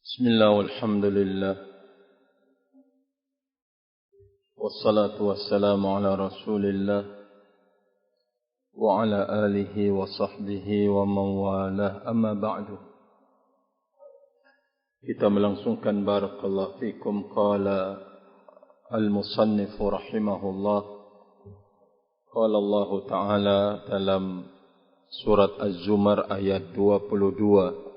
Bismillah walhamdulillah wassalatu wassalamu ala rasulillah wa ala alihi wa sahbihi wa mawalah, amma ba'du. Kita melangsungkan barakallahu fikum qala al-musannif rahimahullah, qala Allah Ta'ala dalam surat Az-Zumar ayat 22,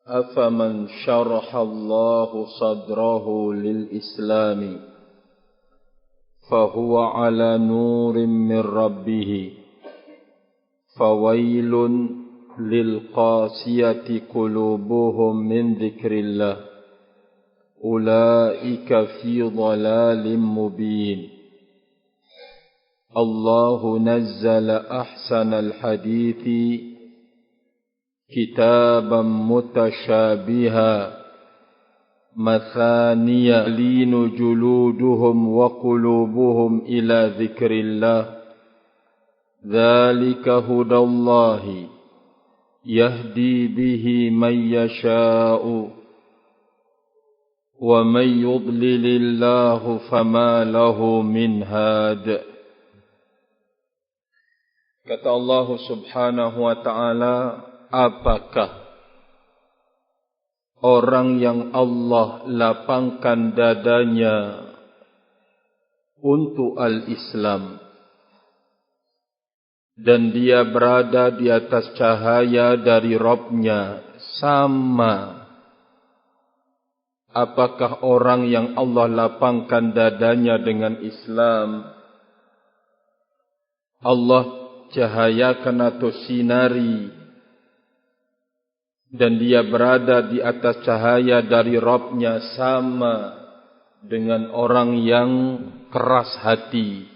أفمن شرح الله صدره للإسلام فهو على نور من ربه فويل للقاسية قلوبهم من ذكر الله أولئك في ضلال مبين الله نزل أحسن الحديث كتابا متشابها مثانية لين جلودهم وقلوبهم إلى ذكر الله ذلك هدى الله يهدي به من يشاء ومن يضلل الله فما له من هاد. Kata Allah Subhanahu wa ta'ala, apakah orang yang Allah lapangkan dadanya untuk al-Islam dan dia berada di atas cahaya dari Rabb-Nya sama? Apakah orang yang Allah lapangkan dadanya dengan Islam, Allah cahayakan atau sinari, dan dia berada di atas cahaya dari Rabb-Nya sama dengan orang yang keras hati,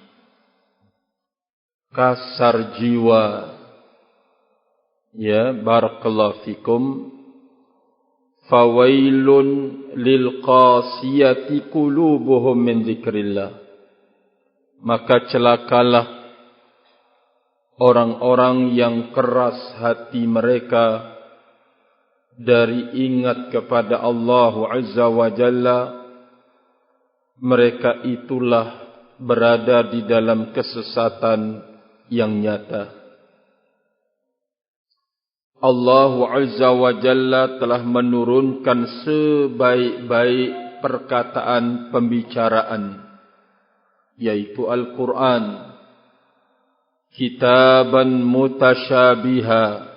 kasar jiwa? Ya, barakallahu fikum. Fawailun lil qasiyati qulubuhum min dzikrillah. Maka celakalah orang-orang yang keras hati mereka dari ingat kepada Allah Azza wa Jalla. Mereka itulah berada di dalam kesesatan yang nyata. Allah Azza wa Jalla telah menurunkan sebaik-baik perkataan pembicaraan, yaitu Al-Quran, kitaban mutasyabiha,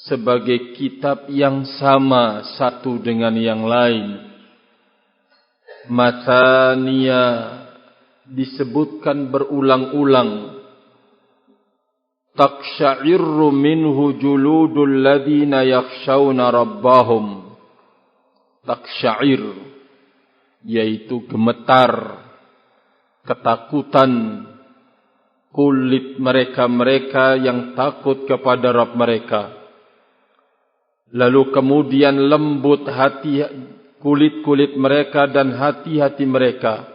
sebagai kitab yang sama satu dengan yang lain. Matania disebutkan berulang-ulang. Taqsha'irru minhu juludul ladhina yakhshawna rabbahum. Taqsha'ir, yaitu gemetar, ketakutan kulit mereka-mereka yang takut kepada Rabb mereka. Lalu kemudian lembut hati kulit-kulit mereka dan hati-hati mereka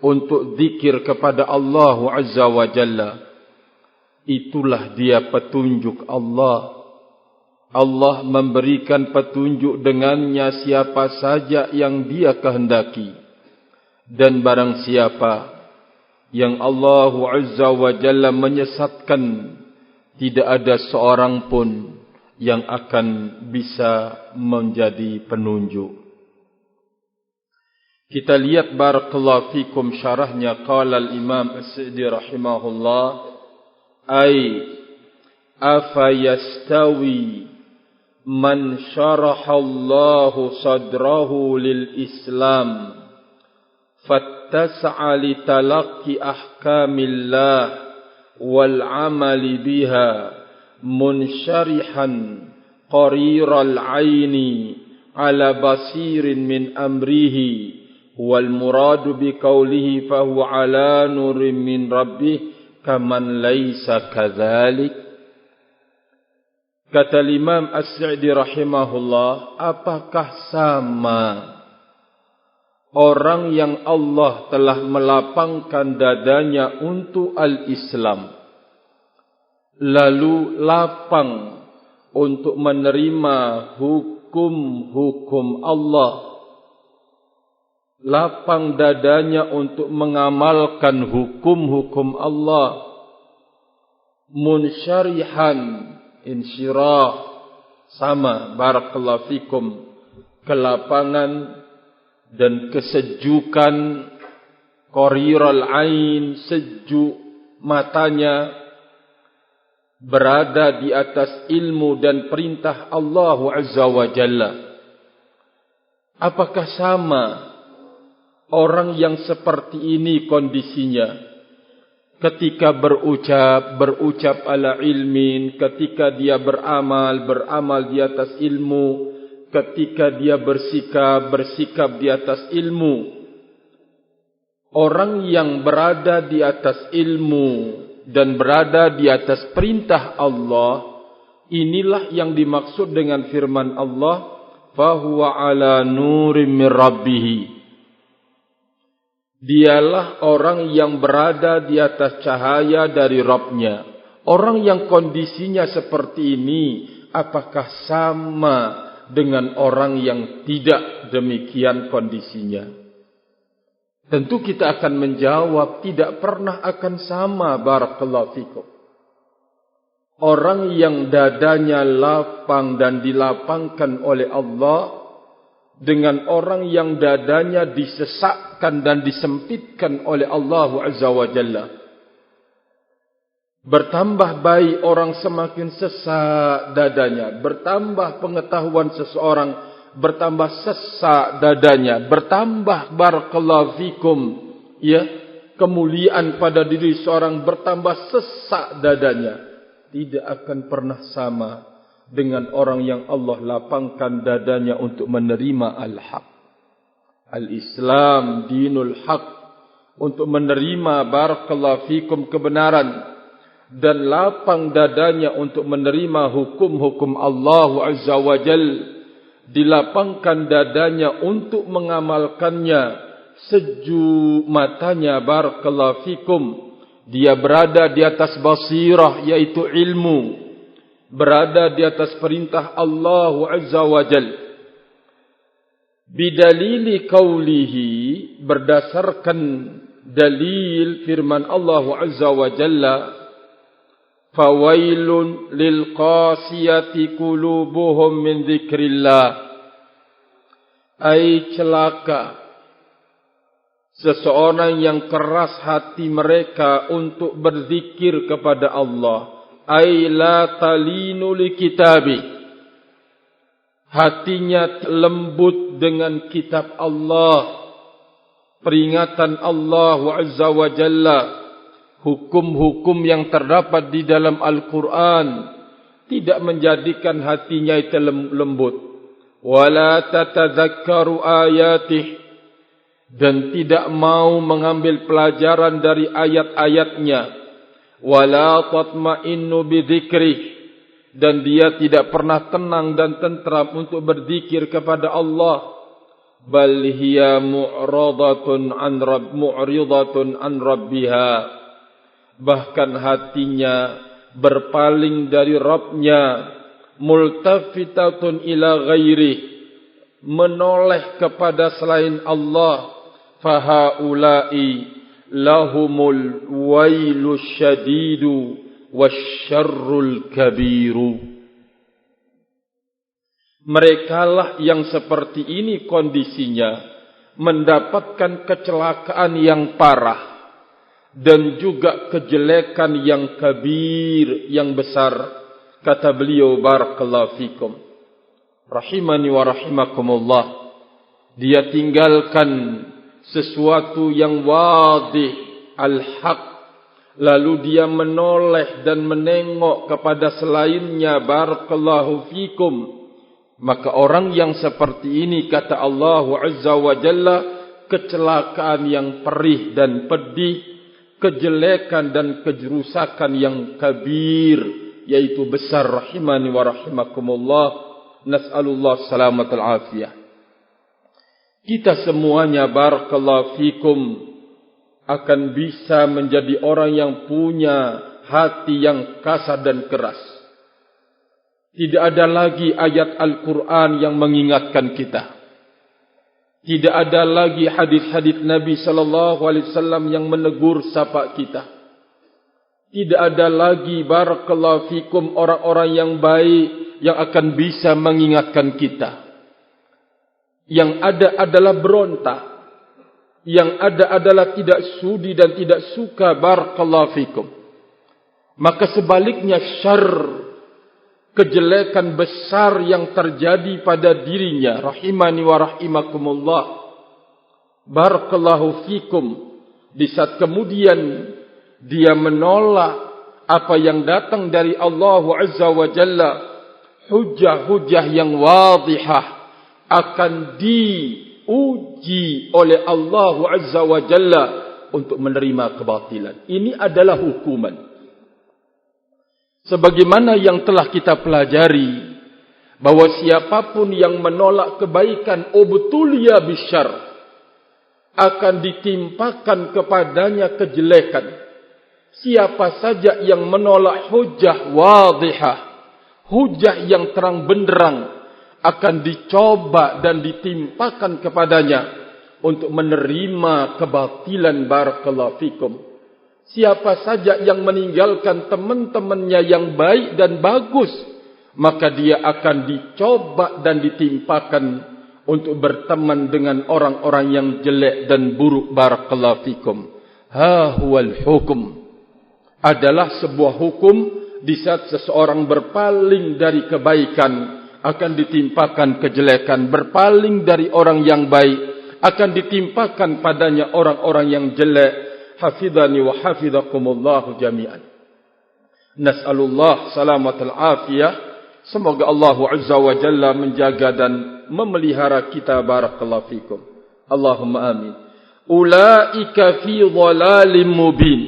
untuk zikir kepada Allah Azza wa Jalla. Itulah dia petunjuk Allah. Allah memberikan petunjuk dengannya siapa saja yang dia kehendaki. Dan barang siapa yang Allah Azza wa Jalla menyesatkan, tidak ada seorang pun yang akan bisa menjadi penunjuk. Kita lihat barakallahu fikum syarahnya. Qala al-Imam As-Sa'di rahimahullah, ay afa yastawi man syaraha Allahu sadrahu lil Islam fattas'a li talaqqi ahkamillah wal 'amali biha munsyarihan qariral aini ala basirin min amrihi wal muradu bi qawlihi fa huwa ala nurin min rabbih kaman laisa kadzalik. Kata Imam As-Sa'di rahimahullah, apakah sama orang yang Allah telah melapangkan dadanya untuk al-Islam, lalu lapang untuk menerima hukum-hukum Allah, lapang dadanya untuk mengamalkan hukum-hukum Allah, munsyarihan, insyirah, sama, barakallahu fikum, kelapangan dan kesejukan, qariral ain, sejuk matanya, berada di atas ilmu dan perintah Allah Azza wa Jalla. Apakah sama orang yang seperti ini kondisinya ketika berucap ala ilmin, ketika dia beramal di atas ilmu, ketika dia bersikap di atas ilmu? Orang yang berada di atas ilmu dan berada di atas perintah Allah, inilah yang dimaksud dengan firman Allah, fahuwa ala nurim min rabbih. Dialah orang yang berada di atas cahaya dari Rabb-Nya. Orang yang kondisinya seperti ini, apakah sama dengan orang yang tidak demikian kondisinya? Tentu kita akan menjawab, tidak pernah akan sama, barakallahu fikum. Orang yang dadanya lapang dan dilapangkan oleh Allah, dengan orang yang dadanya disesakkan dan disempitkan oleh Allah Azza wa Jalla. Bertambah baik orang semakin sesak dadanya, bertambah pengetahuan seseorang, bertambah sesak dadanya, bertambah barakallahu fikum, ya, kemuliaan pada diri seorang, bertambah sesak dadanya. Tidak akan pernah sama dengan orang yang Allah lapangkan dadanya untuk menerima al-haq. Al-Islam dinul haq, untuk menerima barakallahu fikum kebenaran, dan lapang dadanya untuk menerima hukum-hukum Allah Azza wa Jal, dilapangkan dadanya untuk mengamalkannya, sejuk matanya barakallahu fikum, dia berada di atas basirah, yaitu ilmu, berada di atas perintah Allah Azza wa Jal. Bidalili qawlihi, berdasarkan dalil firman Allah Azza wa Jalla, fawailun lil qasiyati qulubuhum min dzikrillah. Ai celaka seseorang yang keras hati mereka untuk berzikir kepada Allah. Ai la talinu li kitabi, hatinya lembut dengan kitab Allah, peringatan Allah Azza wa Jalla, hukum-hukum yang terdapat di dalam Al-Quran, tidak menjadikan hatinya itu lembut. Wala tatadzakkaru ayatih, dan tidak mau mengambil pelajaran dari ayat-ayatnya. Wala tatma'innu bidzikrih, dan dia tidak pernah tenang dan tentram untuk berzikir kepada Allah. Bal hiya mu'ridatun an rabbiha, bahkan hatinya berpaling dari Rabb-Nya, multafitatun ila ghairih, menoleh kepada selain Allah. Fahaulai lahumul wailu syadidu wasyarrul kabiru. Merekalah yang seperti ini kondisinya, mendapatkan kecelakaan yang parah dan juga kejelekan yang kabir, yang besar. Kata beliau barakallahu fikum, rahimani wa rahimakumullah, dia tinggalkan sesuatu yang wadih, al-haq, lalu dia menoleh dan menengok kepada selainnya, barakallahu fikum. Maka orang yang seperti ini, kata Allah Azza wa Jalla, kecelakaan yang perih dan pedih, kejelekan dan kejerusakan yang kabir, yaitu besar, rahimani wa rahimakumullah. Nas'alullah salamatul afiyah. Kita semuanya barakallahu fikum akan bisa menjadi orang yang punya hati yang kasar dan keras. Tidak ada lagi ayat Al-Quran yang mengingatkan kita. Tidak ada lagi hadis-hadis Nabi sallallahu alaihi wasallam yang menegur sapa kita. Tidak ada lagi barakallahu fikum orang-orang yang baik yang akan bisa mengingatkan kita. Yang ada adalah berontak. Yang ada adalah tidak sudi dan tidak suka barakallahu fikum. Maka sebaliknya syarr, kejelekan besar yang terjadi pada dirinya, rahimani wa rahimakumullah, barakallahu fikum, di saat kemudian dia menolak apa yang datang dari Allah Azza wa Jalla, hujah-hujah yang wadihah akan diuji oleh Allah Azza wa Jalla untuk menerima kebatilan. Ini adalah hukuman. Sebagaimana yang telah kita pelajari, bahwa siapapun yang menolak kebaikan, ubtuliya bisyarr, akan ditimpakan kepadanya kejelekan. Siapa saja yang menolak hujah wadihah, hujah yang terang benderang, akan dicoba dan ditimpakan kepadanya untuk menerima kebatilan barakallahu fikum. Siapa saja yang meninggalkan teman-temannya yang baik dan bagus, maka dia akan dicoba dan ditimpakan untuk berteman dengan orang-orang yang jelek dan buruk barakallahu fikum. Ha huwal hukum, adalah sebuah hukum di saat seseorang berpaling dari kebaikan akan ditimpakan kejelekan, berpaling dari orang yang baik akan ditimpakan padanya orang-orang yang jelek. Hafidhani wa hafidhakumullahu jami'an. Nas'alullah salamatul afiyah. Semoga Allah Azza wa Jalla menjaga dan memelihara kita barakallahu fikum. Allahumma amin. Ulaika fi dhalalim mubin.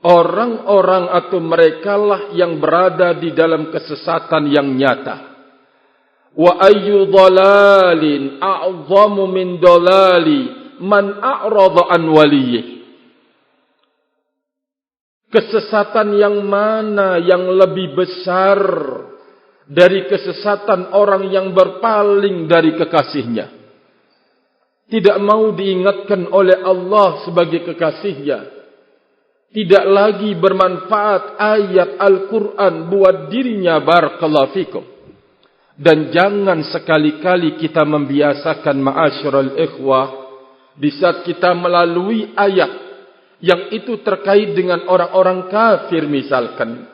Orang-orang atau merekalah yang berada di dalam kesesatan yang nyata. Wa ayyu dhalalin a'zamu min dhalali man a'rada an waliyih. Kesesatan yang mana yang lebih besar dari kesesatan orang yang berpaling dari kekasihnya? Tidak mau diingatkan oleh Allah sebagai kekasihnya. Tidak lagi bermanfaat ayat Al-Quran buat dirinya barakallahu fikum. Dan jangan sekali-kali kita membiasakan ma'asyiral ikhwah, di saat kita melalui ayat yang itu terkait dengan orang-orang kafir misalkan,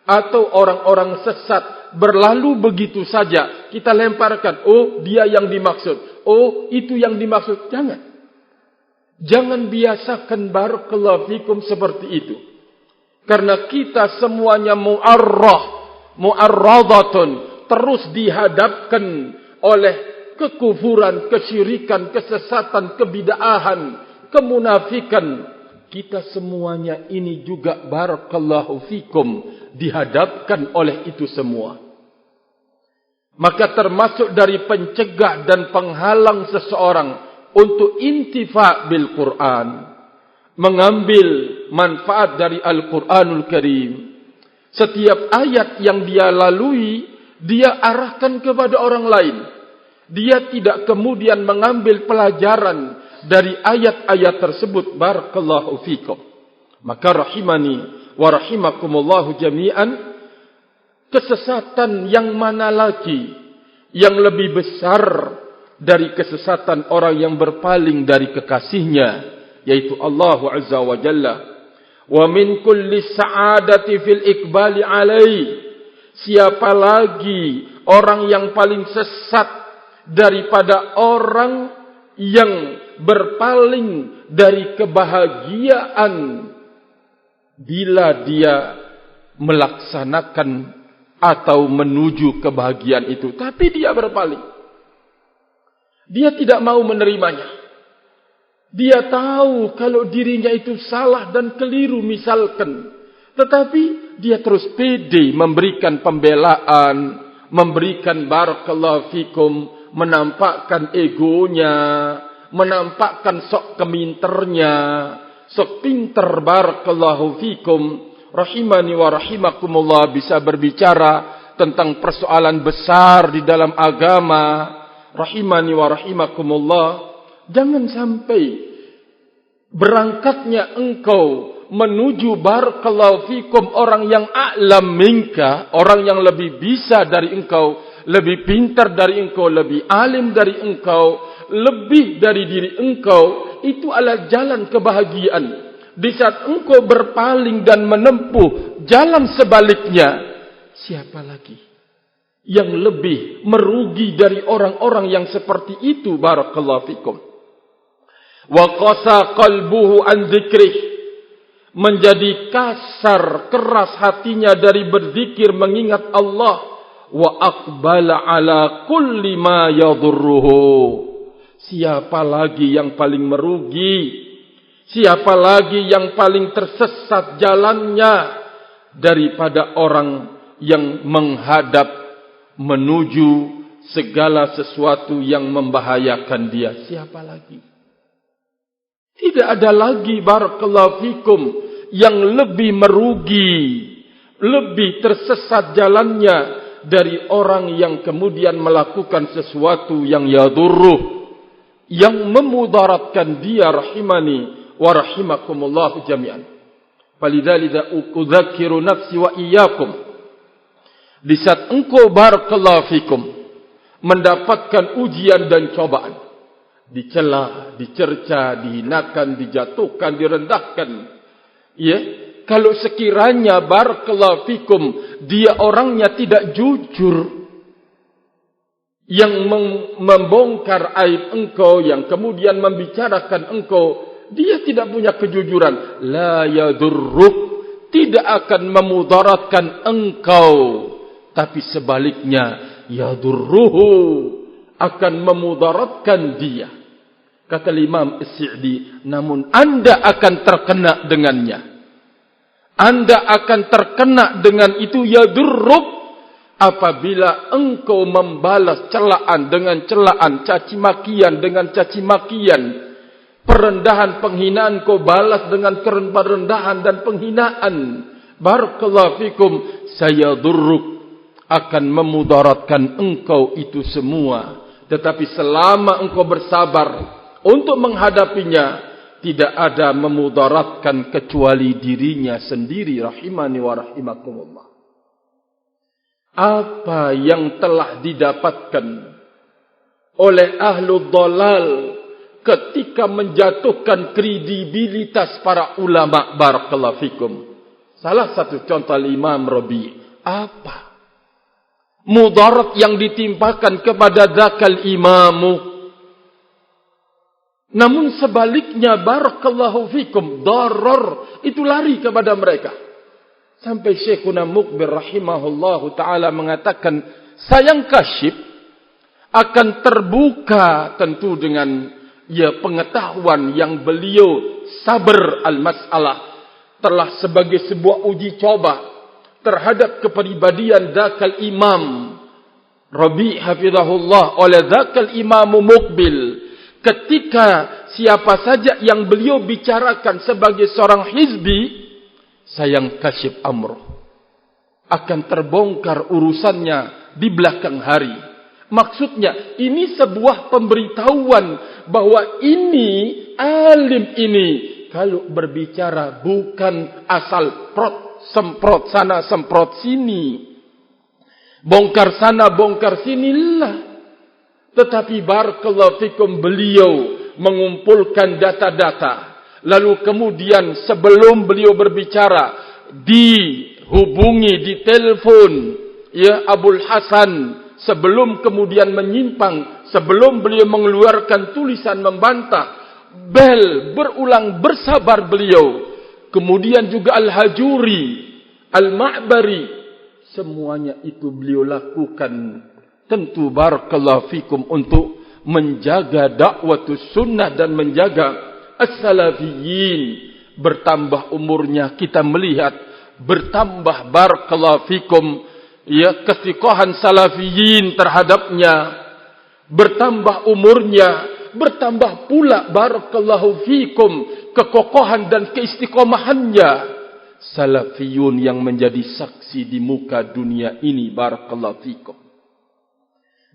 atau orang-orang sesat, berlalu begitu saja kita lemparkan, oh dia yang dimaksud, oh itu yang dimaksud. Jangan biasakan barakallahu fikum seperti itu. Karena kita semuanya mu'arradatun, terus dihadapkan oleh kekufuran, kesyirikan, kesesatan, kebid'ahan, kemunafikan. Kita semuanya ini juga barakallahu fikum dihadapkan oleh itu semua. Maka termasuk dari pencegah dan penghalang seseorang untuk intifa' bil Quran, mengambil manfaat dari Al-Quranul Karim. Setiap ayat yang dia lalui, dia arahkan kepada orang lain. Dia tidak kemudian mengambil pelajaran dari ayat-ayat tersebut barakallahu fikum. Maka rahimani wa rahimakumullahu jami'an, kesesatan yang mana lagi yang lebih besar dari kesesatan orang yang berpaling dari kekasihnya, yaitu Allah Azza wa Jalla. Wa min kulli sa'adati fil iqbali alaihi. Siapa lagi orang yang paling sesat daripada orang yang berpaling dari kebahagiaan bila dia melaksanakan atau menuju kebahagiaan itu, tapi dia berpaling. Dia tidak mau menerimanya. Dia tahu kalau dirinya itu salah dan keliru misalkan, tetapi dia terus pede memberikan pembelaan, memberikan barakallahu fikum, menampakkan egonya, menampakkan sok keminternya, sok pinter barakallahu fikum, rahimani wa rahimakumullah, bisa berbicara tentang persoalan besar di dalam agama, rahimani wa rahimakumullah, jangan sampai berangkatnya engkau menuju barakallahu fikum orang yang a'lam minka, orang yang lebih bisa dari engkau, lebih pintar dari engkau, lebih alim dari engkau, lebih dari diri engkau, itu adalah jalan kebahagiaan. Di saat engkau berpaling dan menempuh jalan sebaliknya, siapa lagi yang lebih merugi dari orang-orang yang seperti itu? Barakallahu fikum. Wa qasa qalbuhu an dzikrih, menjadi kasar, keras hatinya dari berzikir mengingat Allah. Wa aqbala ala kulli ma yadurruhu. Siapa lagi yang paling merugi? Siapa lagi yang paling tersesat jalannya daripada orang yang menghadap menuju segala sesuatu yang membahayakan dia? Siapa lagi? Tidak ada lagi barakallahu fikum yang lebih merugi, lebih tersesat jalannya dari orang yang kemudian melakukan sesuatu yang yadurruh, yang memudaratkan dia, rahimani wa rahimakumullah jami'an. Falidzalika udzakiru nafsi wa iyyakum. Di saat engkau barakallahu fikum mendapatkan ujian dan cobaan, dicela, dicerca, dihinakan, dijatuhkan, direndahkan, ya, kalau sekiranya barakallahu fikum dia orangnya tidak jujur, yang membongkar aib engkau, yang kemudian membicarakan engkau, dia tidak punya kejujuran, la yadurruk, tidak akan memudaratkan engkau, tapi sebaliknya yadurruhu, akan memudaratkan dia. Kata Imam As-Sa'di, namun anda akan terkena dengannya. Anda akan terkena dengan itu yadurruk, apabila engkau membalas celaan dengan celaan, caci makian dengan caci makian, perendahan penghinaan kau balas dengan perendahan dan penghinaan. Barakallahu fikum, sayadurruk, akan memudaratkan engkau itu semua. Tetapi selama engkau bersabar untuk menghadapinya, tidak ada memudaratkan kecuali dirinya sendiri, rahimani wa rahimakumullah. Apa yang telah didapatkan oleh ahlul dhalal ketika menjatuhkan kredibilitas para ulama, barakallahu fikum. Salah satu contoh Imam Rabi, apa mudarat yang ditimpakan kepada dzakal imamu. Namun sebaliknya barakallahu fikum, darar itu lari kepada mereka. Sampai Syekhuna Muqbil rahimahullahu ta'ala mengatakan, sayang kasyif akan terbuka tentu dengan ya pengetahuan yang beliau sabar al-mas'alah, telah sebagai sebuah uji coba terhadap kepribadian dzakal imam Rabi' hafizahullah oleh dzakal imamu Muqbil. Ketika siapa saja yang beliau bicarakan sebagai seorang hizbi, sayang kasyif amr, akan terbongkar urusannya di belakang hari. Maksudnya ini sebuah pemberitahuan bahwa ini alim ini kalau berbicara bukan asal semprot sana semprot sini, bongkar sana bongkar sinilah. Tetapi barakallahu fikum, beliau mengumpulkan data-data, lalu kemudian sebelum beliau berbicara dihubungi, ditelepon ya Abul Hasan, sebelum kemudian menyimpang, sebelum beliau mengeluarkan tulisan membantah, bel berulang bersabar beliau. Kemudian juga Al-Hajuri, Al-Ma'bari, semuanya itu beliau lakukan tentu barakallahu fikum untuk menjaga dakwatus sunnah dan menjaga as-salafiyin. Bertambah umurnya, kita melihat bertambah barakallahu fikum ya kestiqahan salafiyin terhadapnya. Bertambah umurnya, bertambah pula barakallahu fikum kekokohan dan keistiqomahannya. salafiyun yang menjadi saksi di muka dunia ini. Barakallahu fikum.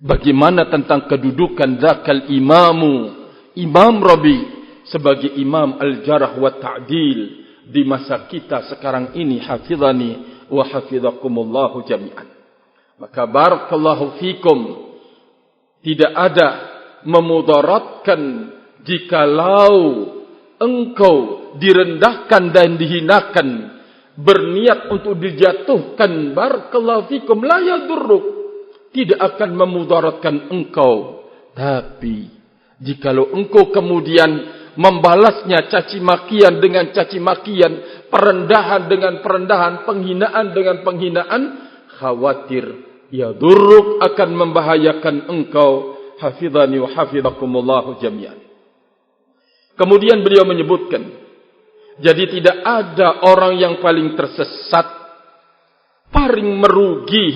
Bagaimana tentang kedudukan dzakal imamu, Imam Rabi sebagai imam al-jarh wa ta'dil di masa kita sekarang ini, hafizani wa hafizakumullahu jami'an. Maka barakallahu fikum, tidak ada memudaratkan jikalau engkau direndahkan dan dihinakan, berniat untuk dijatuhkan, barakallahu fikum, la yadurruk, tidak akan memudaratkan engkau. Tapi jikalau engkau kemudian membalasnya caci makian dengan caci makian, perendahan dengan perendahan, penghinaan dengan penghinaan, khawatir yadurruk, akan membahayakan engkau. Hafizani wa hafizakumullahu jami'an. Kemudian beliau menyebutkan, jadi tidak ada orang yang paling tersesat, paling merugi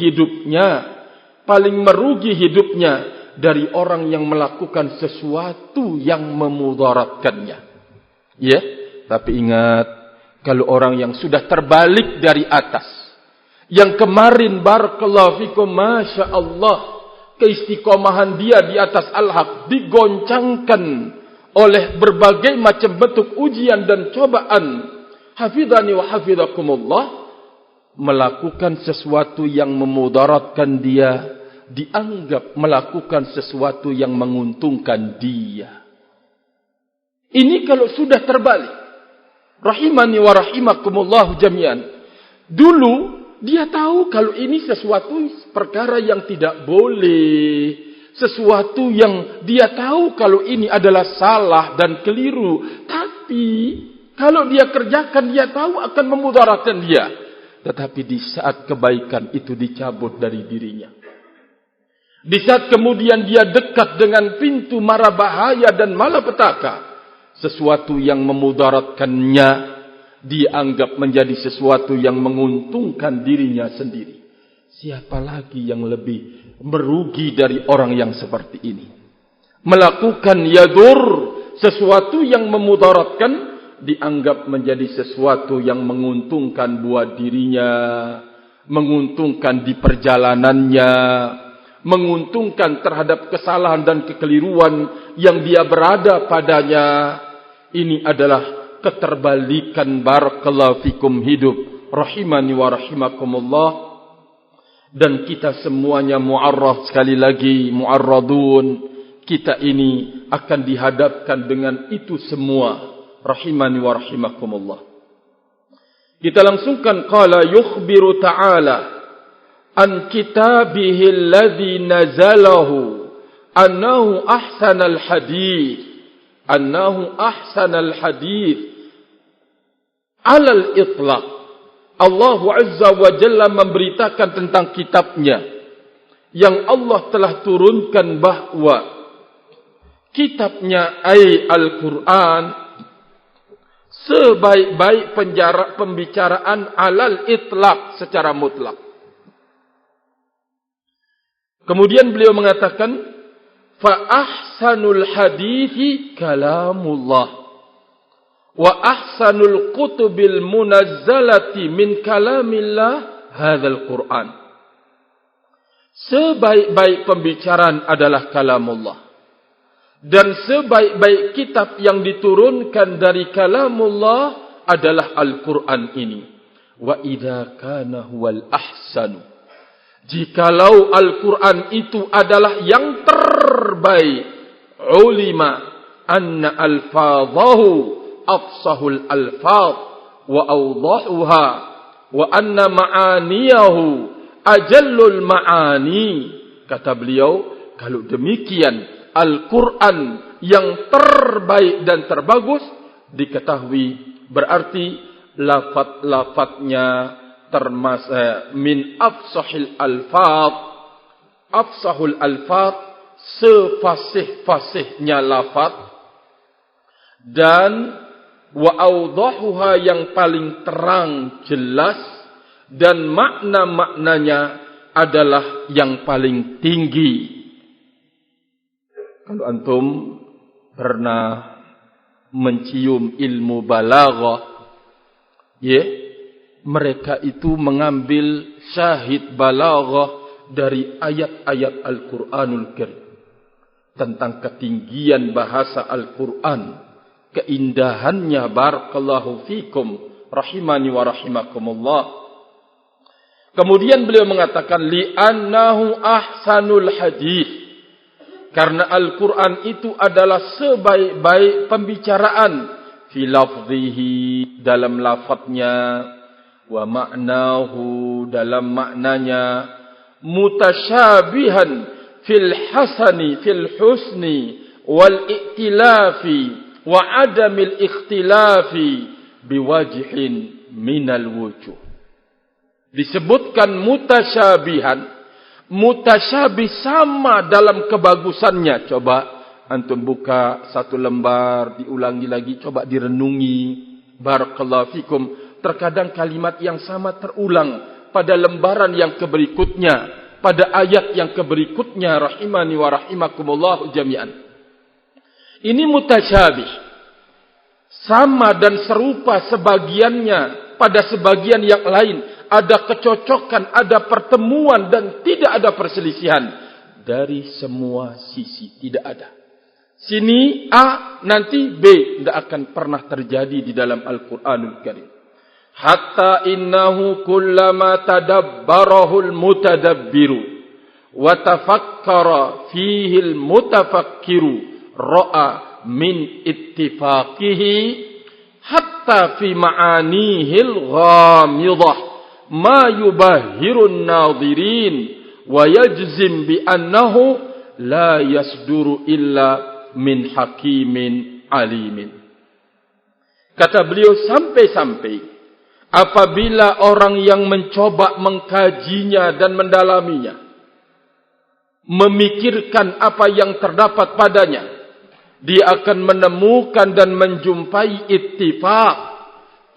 hidupnya dari orang yang melakukan sesuatu yang memudaratkannya. Ya, tapi ingat, kalau orang yang sudah terbalik dari atas, yang kemarin barakallahu fikum, masya Allah, keistiqomahan dia di atas al-haq digoncangkan oleh berbagai macam bentuk ujian dan cobaan, hafizani wa hafizakumullah, melakukan sesuatu yang memudaratkan dia, dianggap melakukan sesuatu yang menguntungkan dia. Ini kalau sudah terbalik, rahimani wa rahimakumullah jami'an. Dulu dia tahu kalau ini sesuatu perkara yang tidak boleh, sesuatu yang dia tahu kalau ini adalah salah dan keliru. Tapi kalau dia kerjakan, dia tahu akan memudaratkan dia. Tetapi di saat kebaikan itu dicabut dari dirinya, di saat kemudian dia dekat dengan pintu mara bahaya dan malapetaka, sesuatu yang memudaratkannya dianggap menjadi sesuatu yang menguntungkan dirinya sendiri. Siapa lagi yang lebih merugi dari orang yang seperti ini? Melakukan yadur, sesuatu yang memudaratkan, dianggap menjadi sesuatu yang menguntungkan buat dirinya, menguntungkan di perjalanannya, menguntungkan terhadap kesalahan dan kekeliruan yang dia berada padanya. Ini adalah keterbalikan barakallahu fikum hidup, rahimani wa rahimakumullah. Dan kita semuanya mu'arrad, sekali lagi mu'arradun, kita ini akan dihadapkan dengan itu semua, rahimani wa rahimakumullah. Kita langsungkan, qala yukhbiru ta'ala an kitabihi alladhi nazalahu annahu ahsanal hadith, alal itlaq. Allah Azza wa Jalla memberitakan tentang kitabnya yang Allah telah turunkan, bahwa kitabnya Al-Quran sebaik-baik pembicaraan alal itlaq, secara mutlak. Kemudian beliau mengatakan, fa ahsanul hadithi kalamullah wa ahsanul kutubil munazzalati min kalamillah hadzal Quran. Sebaik-baik pembicaraan adalah kalamullah, dan sebaik-baik kitab yang diturunkan dari kalamullah adalah Al-Quran ini. Wa idza kana huwal ahsanu, jikalau Al-Quran itu adalah yang terbaik, ulima anna alfadhahu afsahul alfadh wa awdahuha wa anna ma'aniyahu ajallul ma'ani. Kata beliau, kalau demikian Al-Quran yang terbaik dan terbagus, diketahui berarti lafaz-lafaznya min afsahil alfadh, afsahul alfadh, sefasih-fasihnya lafaz, dan wa awdahuha, yang paling terang jelas, dan makna-maknanya adalah yang paling tinggi. Kalau antum pernah mencium ilmu balaghah, ya, mereka itu mengambil syahid balaghah dari ayat-ayat Al-Quranul Karim tentang ketinggian bahasa Al-Quran, keindahannya. Barakallahu fikum, rahimani wa rahimakumullah. Kemudian beliau mengatakan li'annahu ahsanul hadith, karena Al-Quran itu adalah sebaik-baik pembicaraan, fi lafzihi, dalam lafadznya, wa ma'nahu, dalam maknanya, mutasyabihan fil hasani, fil husni, wal iktilafi, wa adamil ikhtilafi, biwajhin minal wujuh. Disebutkan mutasyabihan, mutasyabih sama dalam kebagusannya. Coba antum buka satu lembar, diulangi lagi, coba direnungi. Barakallahu fikum. Terkadang kalimat yang sama terulang pada lembaran yang keberikutnya, pada ayat yang keberikutnya. Rahimani wa rahimakumullah jami'an. Ini mutasyabih, sama dan serupa sebagiannya pada sebagian yang lain. Ada kecocokan, ada pertemuan, dan tidak ada perselisihan. Dari semua sisi, tidak ada. Sini A, nanti B. Tidak akan pernah terjadi di dalam Al-Quranul Karim. Hatta innahu kullama tadabbarahul mutadabbiru wa tafakkara fihil mutafakkiru ra'a min ittifaqihi hatta fi ma'anihil ghamidah ma yubahhirun nadhirin wa yajzim bi annahu la yasduru illa min hakimin alimin. Kata beliau, sampai-sampai apabila orang yang mencoba mengkajinya dan mendalaminya, memikirkan apa yang terdapat padanya, dia akan menemukan dan menjumpai ittifaq,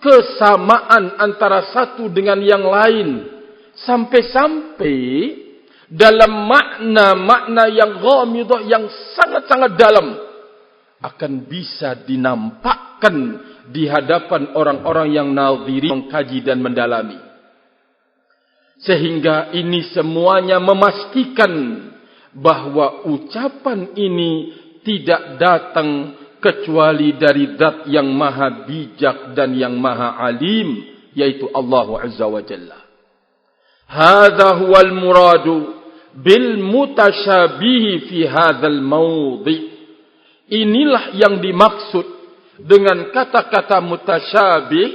kesamaan antara satu dengan yang lain, sampai-sampai dalam makna-makna yang ghamidah, yang sangat-sangat dalam, akan bisa dinampakkan di hadapan orang-orang yang nadhiri, mengkaji dan mendalami. Sehingga ini semuanya memastikan bahwa ucapan ini tidak datang kecuali dari zat yang maha bijak dan yang maha alim, yaitu Allah Azza wa Jalla. Hadza huwal muradu bil mutasyabihi fi hadzal mawdi'. Inilah yang dimaksud dengan kata-kata mutasyabih,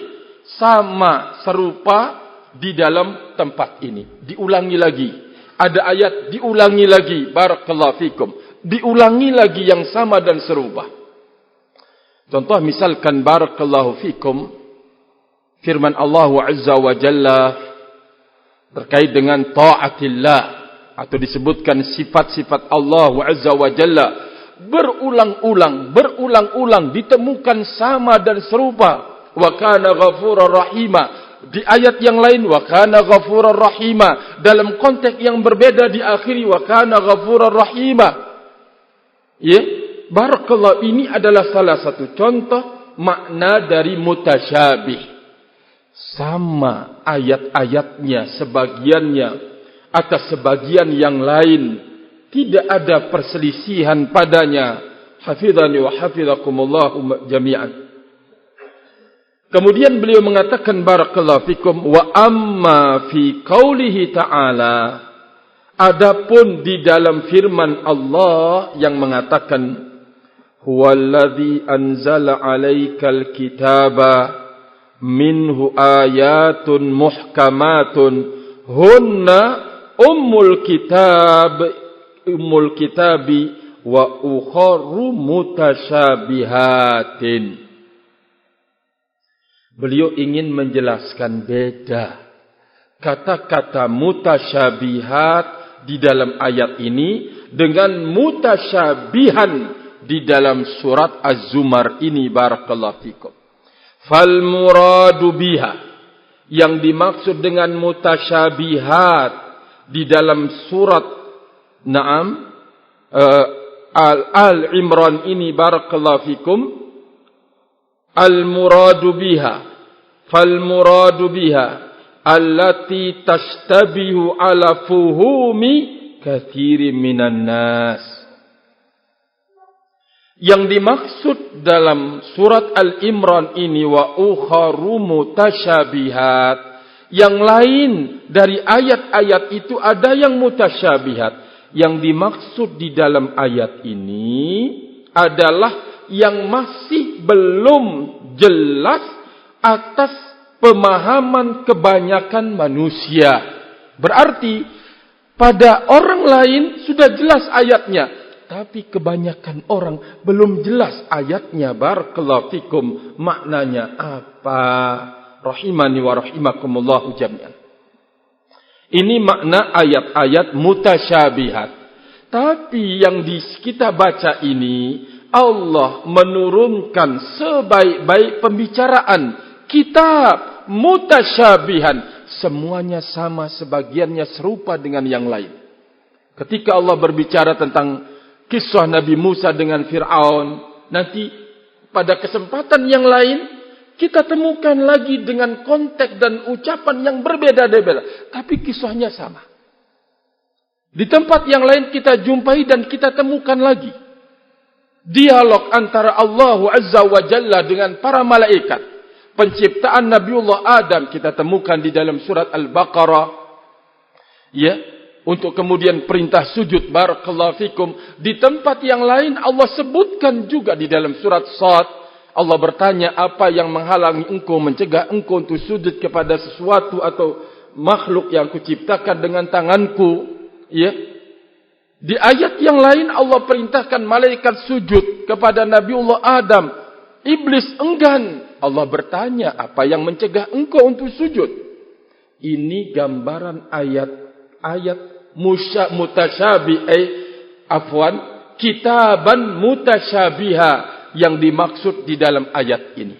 sama, serupa di dalam tempat ini. Diulangi lagi. Ada ayat diulangi lagi. Barakallahu fikum. Diulangi lagi yang sama dan serupa. Contoh misalkan barakallahu fikum, firman Allah Azza wa Jalla terkait dengan ta'atillah, atau disebutkan sifat-sifat Allah Azza wa Jalla berulang-ulang ditemukan sama dan serupa. Wa kana ghafurar rahima. Di ayat yang lain wa kana ghafurar rahima, dalam konteks yang berbeda diakhiri wa kana ghafurar rahima. Ya, barakallah, ini adalah salah satu contoh makna dari mutasyabih. Sama ayat-ayatnya, sebagiannya atas sebagian yang lain, tidak ada perselisihan padanya. Hafizani wa hafizakumullah jami'an. Kemudian beliau mengatakan barakallahu fikum, wa amma fi qaulihi ta'ala, adapun di dalam firman Allah yang mengatakan huwallazi anzala 'alaikal kitaba minhu ayatun muhkamatun hunna ummul kitabi wa ukharu mutasyabihatin. Beliau ingin menjelaskan beda kata-kata mutasyabihat di dalam ayat ini dengan mutasyabihan di dalam surat Az-Zumar ini. Barakallahu fikum. Fal muradu biha, yang dimaksud dengan mutasyabihat di dalam surat Al-Imran ini, barakallahu fikum, al-muradu biha, fal muradu biha allati tashtabihu ala fuhumi katsirin minan nas. Yang dimaksud dalam surat Al-Imran ini wa ukharu mutasyabihat. Yang lain dari ayat-ayat itu ada yang mutasyabihat. Yang dimaksud di dalam ayat ini adalah yang masih belum jelas atas pemahaman kebanyakan manusia. Berarti pada orang lain sudah jelas ayatnya, tapi kebanyakan orang belum jelas ayatnya. Barakallahu fikum, maknanya apa? Rahimani wa rahimakumullahu jami'an. Ini makna ayat-ayat mutasyabihat. Tapi yang kita baca ini, Allah menurunkan sebaik-baik pembicaraan. Kitab mutasyabihan. Semuanya sama, sebagiannya serupa dengan yang lain. Ketika Allah berbicara tentang kisah Nabi Musa dengan Fir'aun, nanti pada kesempatan yang lain, kita temukan lagi dengan konteks dan ucapan yang berbeda-beda. Tapi kisahnya sama. Di tempat yang lain kita jumpai dan kita temukan lagi dialog antara Allah Azza wa Jalla dengan para malaikat. Penciptaan Nabiullah Adam kita temukan di dalam surat Al-Baqarah. Ya, untuk kemudian perintah sujud. Barakallahu fikum. Di tempat yang lain Allah sebutkan juga di dalam surat Sad. Allah bertanya, apa yang menghalangi engkau, mencegah engkau untuk sujud kepada sesuatu atau makhluk yang kuciptakan dengan tanganku? Ya. Di ayat yang lain Allah perintahkan malaikat sujud kepada Nabiullah Adam. Iblis enggan. Allah bertanya, apa yang mencegah engkau untuk sujud? Ini gambaran ayat kitaban mutasyabiha yang dimaksud di dalam ayat ini.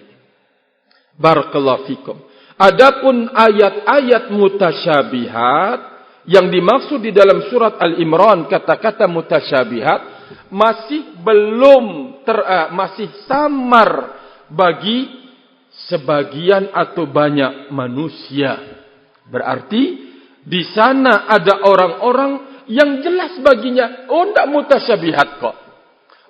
Barakallahu fikum. Adapun ayat-ayat mutasyabihat yang dimaksud di dalam surat Al-Imran, kata-kata mutasyabihat masih samar bagi sebagian atau banyak manusia. Berarti di sana ada orang-orang yang jelas baginya, oh tidak mutasyabihat kok.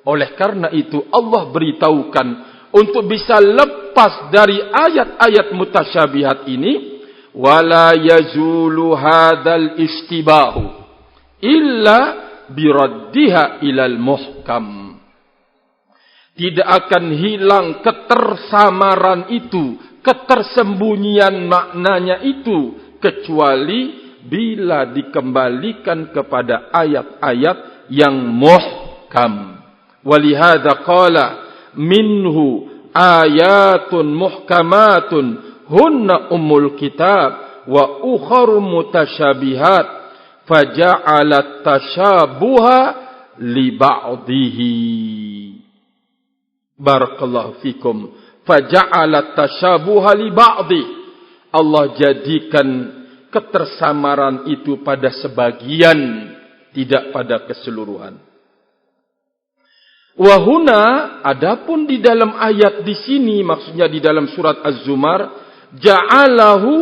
Oleh karena itu Allah beritahukan untuk bisa lepas dari ayat-ayat mutasyabihat ini, wala yazulu hadzal istibahu illa biraddiha ilal muhkam. Tidak akan hilang ketersamaran itu, ketersembunyian maknanya itu, kecuali bila dikembalikan kepada ayat-ayat yang muhkam. Walihada qala minhu ayatun muhkamatun hunna ummul kitab wa ukharu mutasyabihat faja'alat tasyabuha li ba'dihi. Barakallahu fikum. Faja'alat tasyabuha li ba'di. Allah jadikan ketersamaran itu pada sebagian, tidak pada keseluruhan. Wahuna, adapun di dalam ayat di sini, maksudnya di dalam surat Az-Zumar, ja'alahu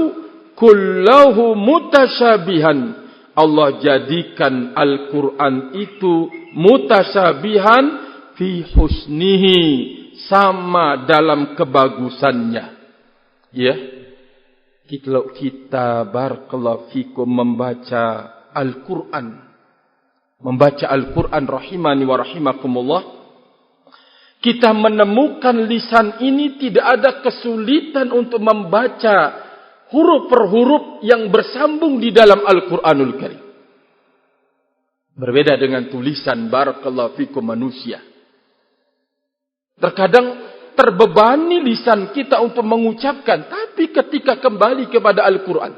kullahu mutasyabihan. Allah jadikan Al-Quran itu mutasyabihan fi husnihi, sama dalam kebagusannya. Ya, kita barakallahu fikum membaca Al-Quran, rahimani wa rahimakumullah, kita menemukan lisan ini tidak ada kesulitan untuk membaca huruf per huruf yang bersambung di dalam Al-Quranul Karim. Berbeda dengan tulisan barakallahu fikum manusia. Terkadang terbebani lisan kita untuk mengucapkan, tapi ketika kembali kepada Al-Quran,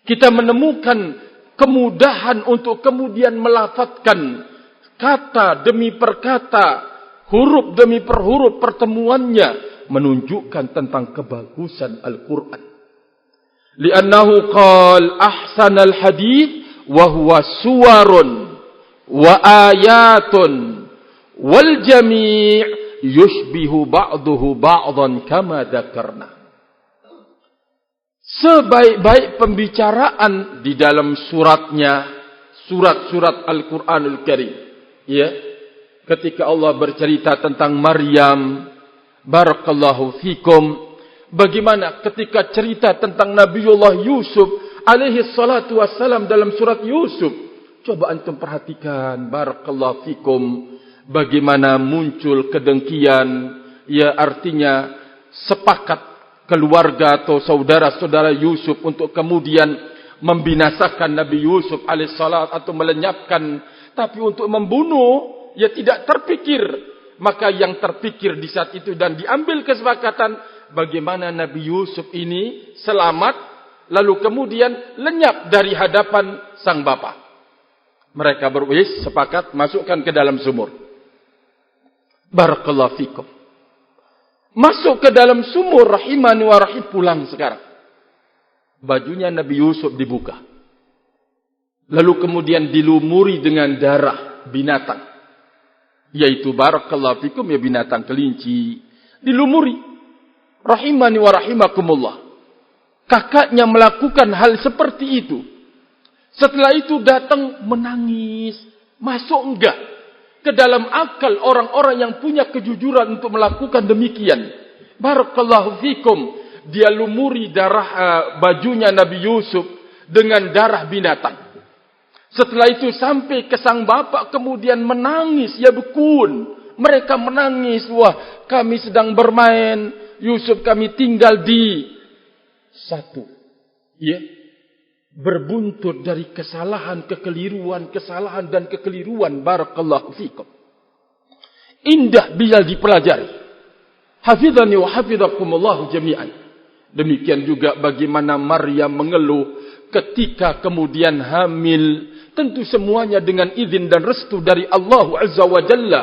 kita menemukan kemudahan untuk kemudian melafadzkan kata demi perkata, huruf demi per huruf, pertemuannya menunjukkan tentang kebagusan Al-Quran. Li'annahu qal ahsanal hadith wa huwa suwarun wa ayatun wal jami' yushbihu ba'duhu ba'dan kama dzakarna. sebaik-baik pembicaraan di dalam suratnya, surat-surat Al-Quranul Karim. Ya, ketika Allah bercerita tentang Maryam, barakallahu fikum, bagaimana ketika cerita tentang Nabiullah Yusuf alaihi salatu wassalam dalam surat Yusuf. Coba antum perhatikan, barakallahu fikum, bagaimana muncul kedengkian, ya artinya sepakat keluarga atau saudara-saudara Yusuf untuk kemudian membinasakan Nabi Yusuf alaihissalam atau melenyapkan, tapi untuk membunuh ya tidak terpikir. Maka yang terpikir di saat itu dan diambil kesepakatan bagaimana Nabi Yusuf ini selamat lalu kemudian lenyap dari hadapan sang bapa. Mereka berwis sepakat masukkan ke dalam sumur. Barakallahu fikum. Masuk ke dalam sumur, rahimani wa rahim, pulang sekarang. Bajunya Nabi Yusuf dibuka. Lalu kemudian dilumuri dengan darah binatang. Yaitu barakallahu fikum, ya binatang kelinci. Dilumuri. Rahimani wa rahimakumullah. Kakaknya melakukan hal seperti itu. Setelah itu datang menangis. Masuk enggak ke dalam akal orang-orang yang punya kejujuran untuk melakukan demikian. Barakallahu fikum. Dia lumuri darah bajunya Nabi Yusuf dengan darah binatang. Setelah itu sampai ke sang bapak kemudian menangis. Ya bekun. Mereka menangis. Wah, kami sedang bermain. Yusuf kami tinggal di satu. Ya. Berbuntut dari kesalahan, kekeliruan, kesalahan dan kekeliruan. Barakallahu fikum. Indah bila dipelajari. Hafidhani wa hafidhakumullahu jami'an. Demikian juga bagaimana Maryam mengeluh ketika kemudian hamil. Tentu semuanya dengan izin dan restu dari Allah Azza wa Jalla.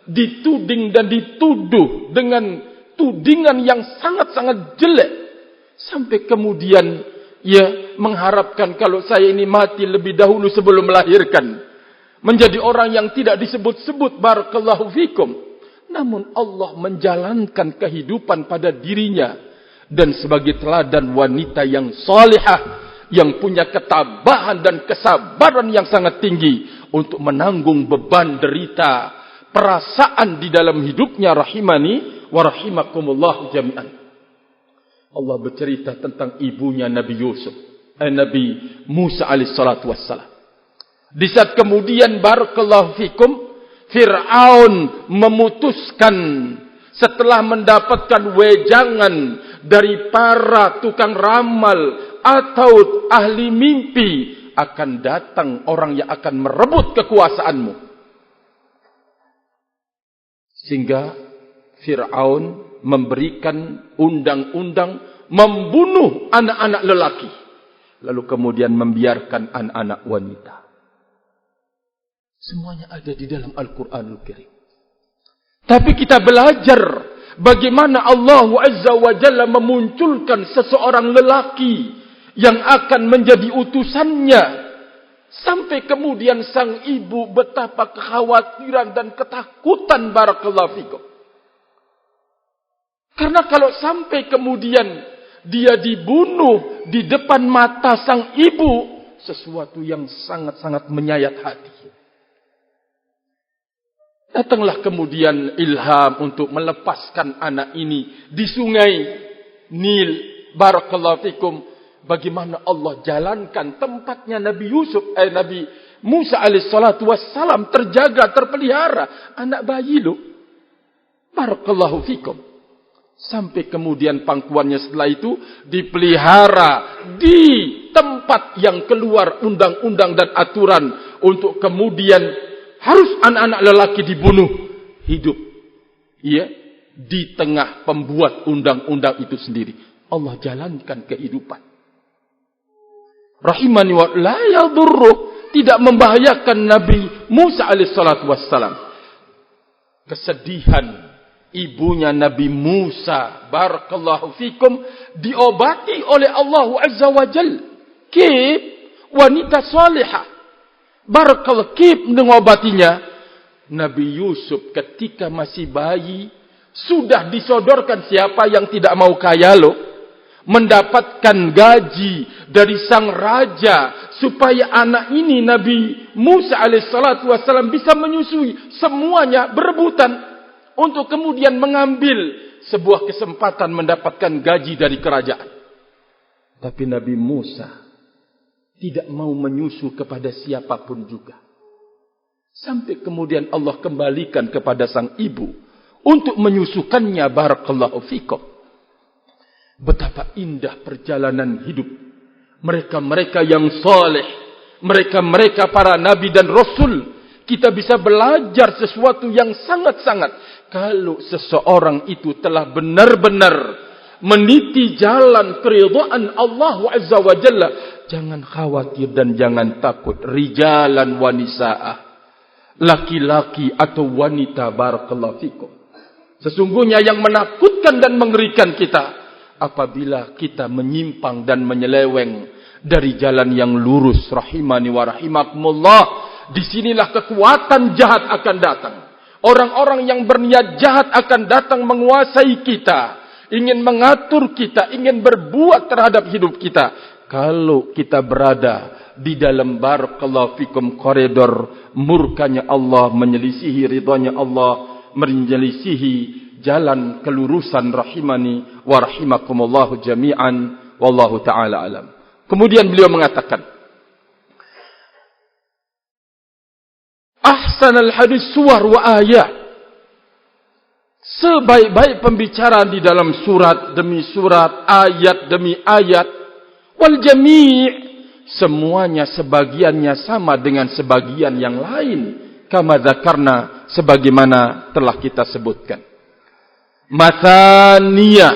Dituding dan dituduh dengan tudingan yang sangat-sangat jelek. Sampai kemudian ia mengharapkan kalau saya ini mati lebih dahulu sebelum melahirkan. Menjadi orang yang tidak disebut-sebut, barakallahu fikum. Namun Allah menjalankan kehidupan pada dirinya. Dan sebagai teladan wanita yang salihah. Yang punya ketabahan dan kesabaran yang sangat tinggi. Untuk menanggung beban derita. Perasaan di dalam hidupnya, rahimani wa rahimakumullah jami'an. Allah bercerita tentang ibunya Nabi Yusuf. Nabi Musa alaihissalatu wassalam. Di saat kemudian barakallahu fikum. Fir'aun memutuskan. Setelah mendapatkan wejangan. Dari para tukang ramal. Atau ahli mimpi. Akan datang orang yang akan merebut kekuasaanmu. Sehingga Fir'aun memberikan undang-undang membunuh anak-anak lelaki. Lalu kemudian membiarkan anak-anak wanita. Semuanya ada di dalam Al-Quranul Karim. Tapi kita belajar bagaimana Allah Azza wa Jalla memunculkan seseorang lelaki yang akan menjadi utusannya. Sampai kemudian sang ibu betapa kekhawatiran dan ketakutan, barakallahu fikum. Karena kalau sampai kemudian dia dibunuh di depan mata sang ibu, sesuatu yang sangat-sangat menyayat hati. Datanglah kemudian ilham untuk melepaskan anak ini di sungai Nil. Barakallahu fikum. Bagaimana Allah jalankan tempatnya Nabi Nabi Musa alaihissalatu wassalam terjaga, terpelihara. Anak bayi loh. Barakallahu fikum. Sampai kemudian pangkuannya setelah itu dipelihara di tempat yang keluar undang-undang dan aturan. Untuk kemudian harus anak-anak lelaki dibunuh hidup. Ya, di tengah pembuat undang-undang itu sendiri. Allah jalankan kehidupan. Rahimani wa la yadurruh. Tidak membahayakan Nabi Musa alaihissalatu wassalam. Kesedihan ibunya Nabi Musa, barakallahu fikum, diobati oleh Allah Azza wa Jal. Kib, wanita salihah. Barakallahu, kib mengobatinya. Nabi Yusuf ketika masih bayi, sudah disodorkan siapa yang tidak mau kaya loh. mendapatkan gaji dari sang raja supaya anak ini Nabi Musa alaihissalatu wassalam bisa menyusui. Semuanya berebutan untuk kemudian mengambil sebuah kesempatan mendapatkan gaji dari kerajaan. Tapi Nabi Musa tidak mau menyusu kepada siapapun juga. Sampai kemudian Allah kembalikan kepada sang ibu untuk menyusukannya. Barakallahu fikum. Betapa indah perjalanan hidup mereka-mereka yang saleh, mereka-mereka para nabi dan rasul. Kita bisa belajar sesuatu yang sangat-sangat. Kalau seseorang itu telah benar-benar meniti jalan keridhaan Allah Azza wa Jalla, jangan khawatir dan jangan takut. Rijalan wa nisa'ah, laki-laki atau wanita, barakallahu fikum. Sesungguhnya yang menakutkan dan mengerikan kita apabila kita menyimpang dan menyeleweng dari jalan yang lurus. Rahimani wa rahimakumullah. Disinilah kekuatan jahat akan datang. Orang-orang yang berniat jahat akan datang menguasai kita, ingin mengatur kita, ingin berbuat terhadap hidup kita. Kalau kita berada di dalam barakallahu fikum koridor murkanya Allah, menyelisihi ridhanya Allah, menyelisihi jalan kelurusan, rahimani wa rahimakumullahu jami'an, wallahu ta'ala alam. Kemudian beliau mengatakan, ahsanal hadis suwar wa ayat. Sebaik-baik pembicaraan di dalam surat demi surat, ayat demi ayat, wal jami' semuanya sebagiannya sama dengan sebagian yang lain, kama dzakarna, sebagaimana telah kita sebutkan. Mathaniya,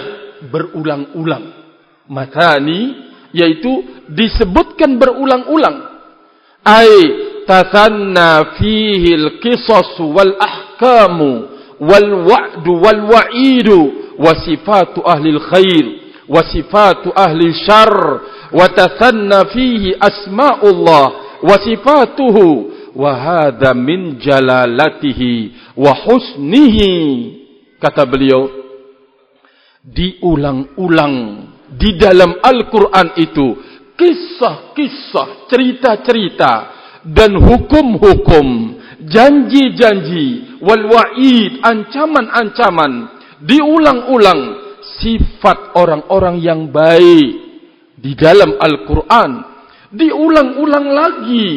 berulang-ulang. Mathani yaitu disebutkan berulang-ulang. Ai tathanna fihi al-qisas wal ahkamu wal wa'du wal wa'idu wa sifatu ahli al-khair wa sifatu ahli syarr wa tathanna fihi asma'ullah wa sifatuhu wa hadha min jalalatihi wa husnihi. Kata beliau, diulang-ulang di dalam Al-Quran itu kisah-kisah, cerita-cerita dan hukum-hukum, janji-janji, wal wa'id, ancaman-ancaman. Diulang-ulang sifat orang-orang yang baik di dalam Al-Quran. Diulang-ulang lagi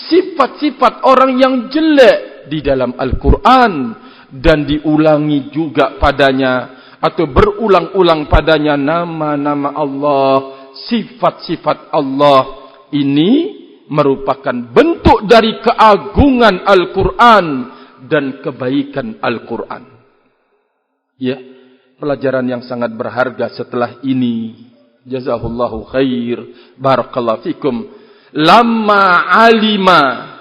sifat-sifat orang yang jelek di dalam Al-Quran. Dan diulangi juga padanya atau berulang-ulang padanya nama-nama Allah, sifat-sifat Allah. Ini merupakan bentuk dari keagungan Al-Quran dan kebaikan Al-Quran. Ya, pelajaran yang sangat berharga setelah ini. Jazahullahu khair, barakallahu fikum. Lamma alima,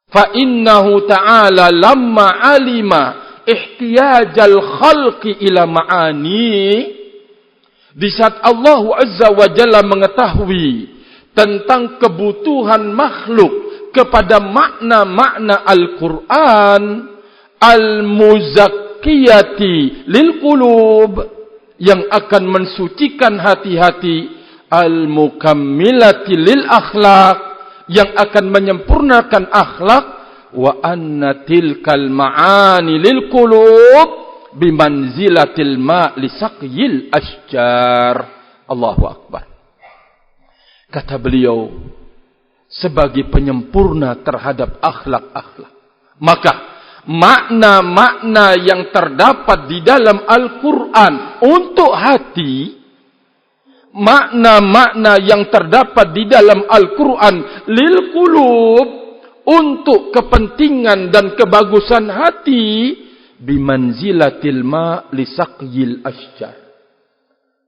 fa innahu ta'ala lamma alima ihtiyajal khalqi ila ma'ani. Di saat Allah Azza wa Jalla mengetahui tentang kebutuhan makhluk kepada makna-makna Al-Quran, al-muzakkiyati lil qulub, yang akan mensucikan hati-hati, al-mukammilati lil akhlaq, yang akan menyempurnakan akhlak, wa anna tilkal ma'ani lil qulub bimanzilatil ma' li saqyil asjar. Allahu akbar. Kata beliau, sebagai penyempurna terhadap akhlak-akhlak, maka makna-makna yang terdapat di dalam Al-Quran untuk hati, makna-makna yang terdapat di dalam Al-Quran lil qulub, untuk kepentingan dan kebagusan hati, bimanzilatil ma' li saqyil asjar.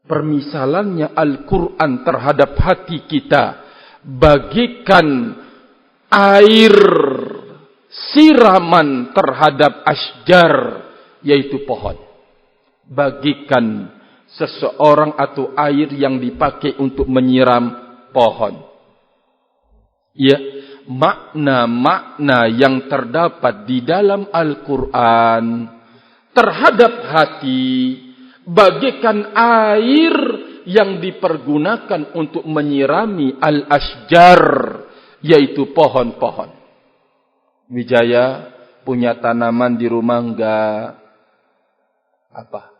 Permisalannya Al-Quran terhadap hati kita bagikan air siraman terhadap asjar, yaitu pohon. Bagikan seseorang atau air yang dipakai untuk menyiram pohon. Ya, makna-makna yang terdapat di dalam Al-Quran terhadap hati bagaikan air yang dipergunakan untuk menyirami al-asjar, yaitu pohon-pohon. Wijaya punya tanaman di rumah enggak? Apa?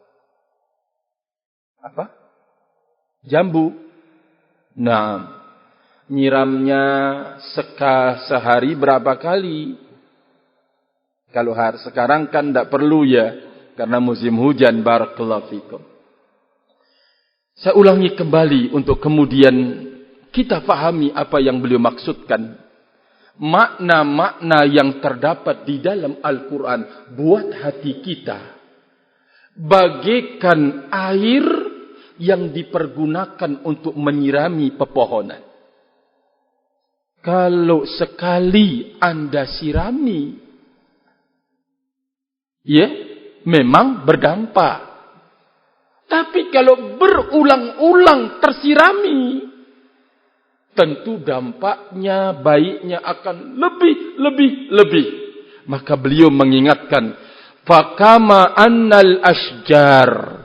Jambu. Nah, nyiramnya sehari berapa kali? Kalau sekarang kan tidak perlu ya, karena musim hujan. Barakallahu fikum. Saya ulangi kembali untuk kemudian kita fahami apa yang beliau maksudkan. Makna-makna yang terdapat di dalam Al-Quran buat hati kita bagaikan air yang dipergunakan untuk menyirami pepohonan. Kalau sekali Anda sirami, ya, memang berdampak. Tapi kalau berulang-ulang tersirami, tentu dampaknya, baiknya akan lebih. Maka beliau mengingatkan, fakama annal asjar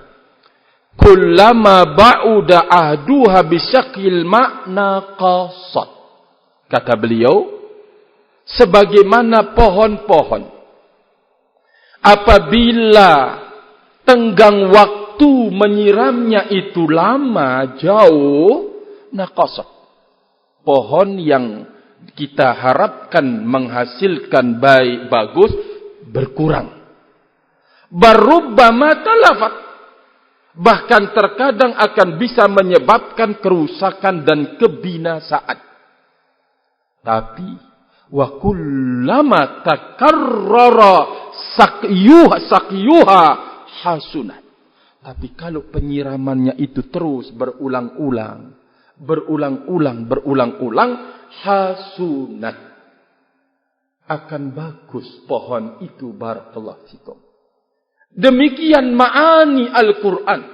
kullama ba'uda ahduha bisyakil makna qasad. Kata beliau, sebagaimana pohon-pohon, apabila tenggang waktu menyiramnya itu lama, jauh, naqasat. Pohon yang kita harapkan menghasilkan bagus, berkurang. Barubbama talafat. Bahkan terkadang akan bisa menyebabkan kerusakan dan kebinasaan. Tapi, wa kullama takarrara sakyuha hasunat. Tapi kalau penyiramannya itu terus berulang-ulang, hasunat, akan bagus pohon itu. Barakallahu fikum. Demikian ma'ani Al-Quran.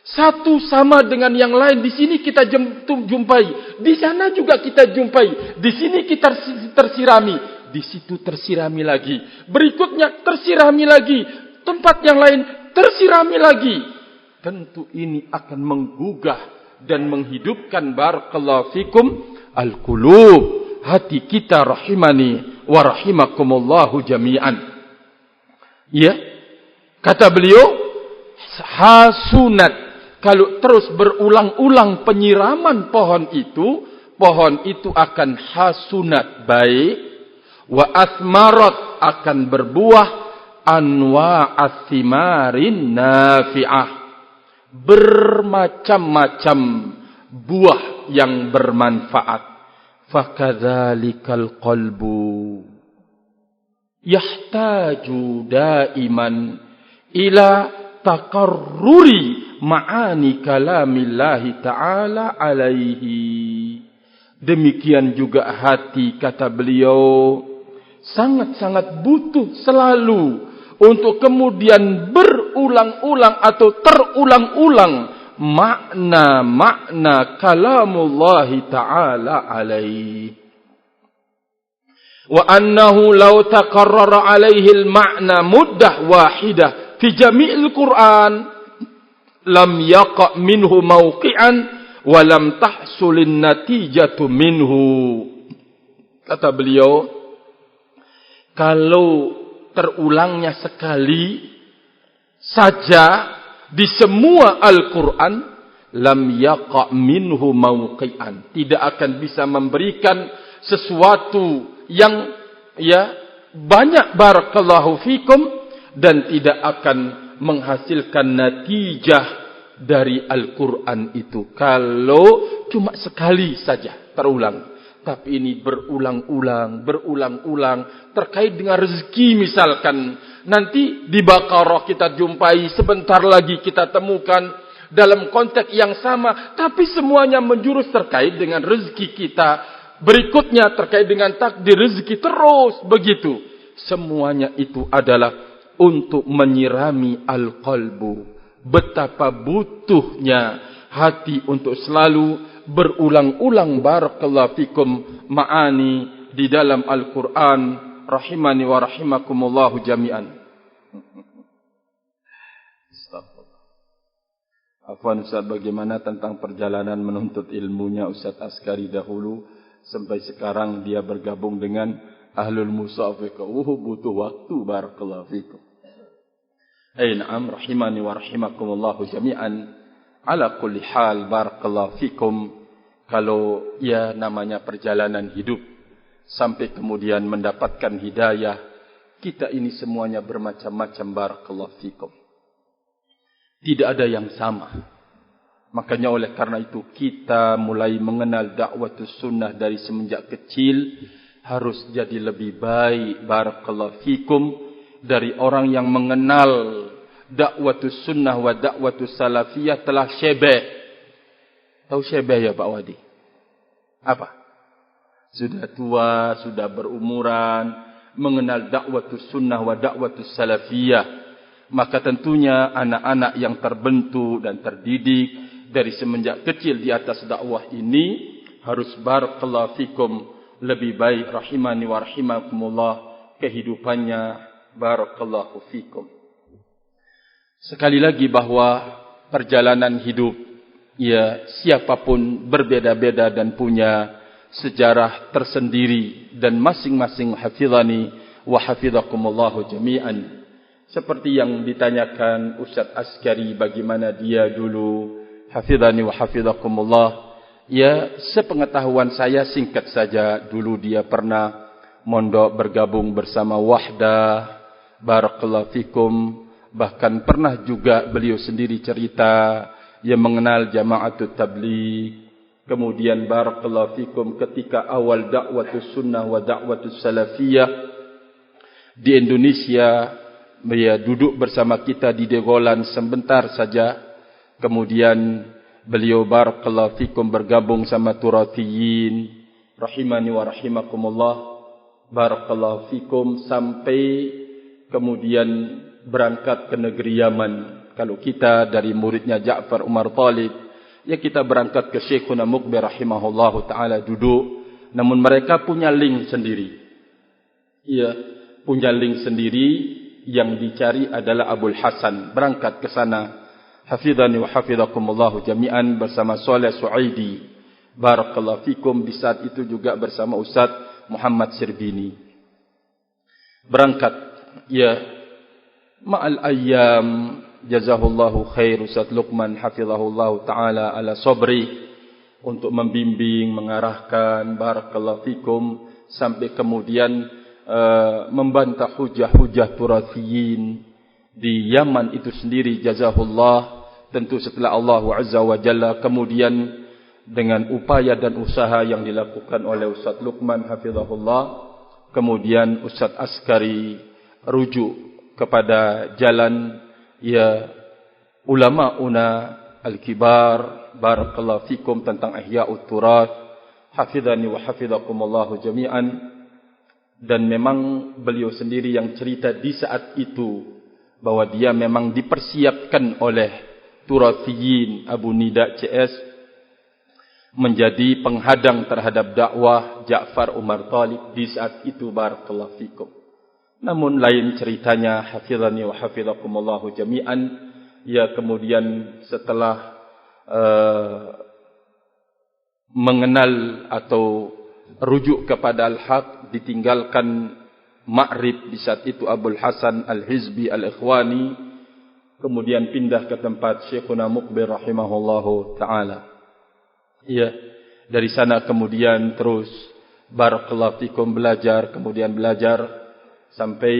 Satu sama dengan yang lain. Di sini kita jumpai, di sana juga kita jumpai. Di sini kita tersirami, di situ tersirami lagi, berikutnya tersirami lagi, tempat yang lain tersirami lagi. Tentu ini akan menggugah dan menghidupkan, barakallahu fikum, al-qulub, hati kita, rahimani wa rahimakumullahu jami'an. Ya, kata beliau, hasunat, kalau terus berulang-ulang penyiraman pohon itu akan hasunat, baik, wa asmarat, akan berbuah, anwa'as thimarin nafi'ah, bermacam-macam buah yang bermanfaat. Fakadzalikal qalbu yahtaju daiman ila taqarruri ma'ani kalamillahi ta'ala alaihi. Demikian juga hati, kata beliau, sangat-sangat butuh selalu untuk kemudian berulang-ulang atau terulang-ulang makna-makna kalamullahi ta'ala alaihi. Wa annahu law taqarrara alaihi al-ma'na muddah wahidah fi jami'il Qur'an lam yaqa' minhu mawqi'an wa lam tahsulin natijatu minhu. Kata beliau, kalau terulangnya sekali saja di semua Al-Quran, lam yaqa' minhu mawqi'an, tidak akan bisa memberikan sesuatu yang banyak, barakallahu fikum, dan tidak akan menghasilkan natijah dari Al-Quran itu kalau cuma sekali saja terulang. Tapi ini berulang-ulang, terkait dengan rezeki misalkan. Nanti di Baqarah kita jumpai, sebentar lagi kita temukan dalam konteks yang sama. Tapi semuanya menjurus terkait dengan rezeki kita. Berikutnya terkait dengan takdir rezeki, terus begitu. Semuanya itu adalah untuk menyirami al-qalbu. Betapa butuhnya hati untuk selalu berulang-ulang, barakallahu fikum, ma'ani di dalam Al-Quran, rahimani wa rahimakumullahu jami'an. Afwan Ustaz, bagaimana tentang perjalanan menuntut ilmunya Ustaz Askari dahulu sampai sekarang dia bergabung dengan Ahlul Musafiqah. Butuh waktu, barakallahu fikum. Na'am, rahimani wa rahimakumullahu jami'an. Ala kulli hal, barakallahu fikum. Kalau ya namanya perjalanan hidup sampai kemudian mendapatkan hidayah, kita ini semuanya bermacam-macam, barakallahu fikum. Tidak ada yang sama. Makanya oleh karena itu kita mulai mengenal dakwatus sunnah dari semenjak kecil harus jadi lebih baik, barakallahu fikum, dari orang yang mengenal dakwatus sunnah wa dakwatus salafiyah telah syebeh. Tahu syebeh ya Pak Wadi? Apa? Sudah tua, sudah berumuran, mengenal dakwatus sunnah wa dakwatus salafiyah. Maka tentunya anak-anak yang terbentuk dan terdidik dari semenjak kecil di atas dakwah ini harus, barakallahu fikum, lebih baik, rahimani wa rahimakumullah, kehidupannya, barakallahu fikum. Sekali lagi bahwa perjalanan hidup, ya siapapun berbeda-beda dan punya sejarah tersendiri, dan masing-masing hafizani wa hafizakumullahu jami'an. Seperti yang ditanyakan Ustaz Askari, bagaimana dia dulu, hafizani wa hafizakumullah. Ya, sepengetahuan saya singkat saja, dulu dia pernah mondok bergabung bersama Wahdah, barakallahu fikum. Bahkan pernah juga beliau sendiri cerita yang mengenal Jama'atut Tabligh. Kemudian barakallahu fikum, ketika awal dakwatus sunnah wa dakwatus salafiyah di Indonesia, dia duduk bersama kita di Degolan sebentar saja. Kemudian beliau, barakallahu fikum, bergabung sama Turatiyin, rahimani wa rahimakumullah, barakallahu fikum, sampai kemudian berangkat ke negeri Yaman. Kalau kita dari muridnya Ja'far Umar Talib, ya kita berangkat ke Syekhuna Muqbir rahimahullahu ta'ala duduk. Namun mereka punya link sendiri. Ya, punya link sendiri. Yang dicari adalah Abul Hasan. Berangkat ke sana. Hafidhani wa hafidhakumullahu jami'an bersama Saleh Suaidi, barakallahu fikum. Di saat itu juga bersama Ustaz Muhammad Sirbini. Berangkat, ya, ma'al ayyam, jazahullahu khair Ustaz Luqman hafizahullahu ta'ala ala sabri, untuk membimbing, mengarahkan, barakallahu fikum, sampai kemudian membantah hujah-hujah Turathiyin di Yaman itu sendiri, jazahullah. Tentu setelah Allah Azza wa Jalla, kemudian dengan upaya dan usaha yang dilakukan oleh Ustaz Luqman hafizahullah, kemudian Ustaz Askari rujuk kepada jalan, ya, ulama-una al-kibar, barakallahu fikum, tentang Ihya'ut Turath, hafizani wa hafizakumullahu jami'an. Dan memang beliau sendiri yang cerita di saat itu bahwa dia memang dipersiapkan oleh Turathiyin Abu Nida CS menjadi penghadang terhadap dakwah Ja'far Umar Talib di saat itu, barakallahu fikum. Namun lain ceritanya, hafizani wa hafizakumullahu jami'an. Ya, kemudian setelah mengenal atau rujuk kepada al-haq, ditinggalkan Ma'rib di saat itu Abul Hasan Al-Hizbi Al-Ikhwani, kemudian pindah ke tempat Syekhuna Muqbir rahimahullahu ta'ala. Ya, dari sana kemudian terus, barakallahu fikum, belajar, kemudian belajar sampai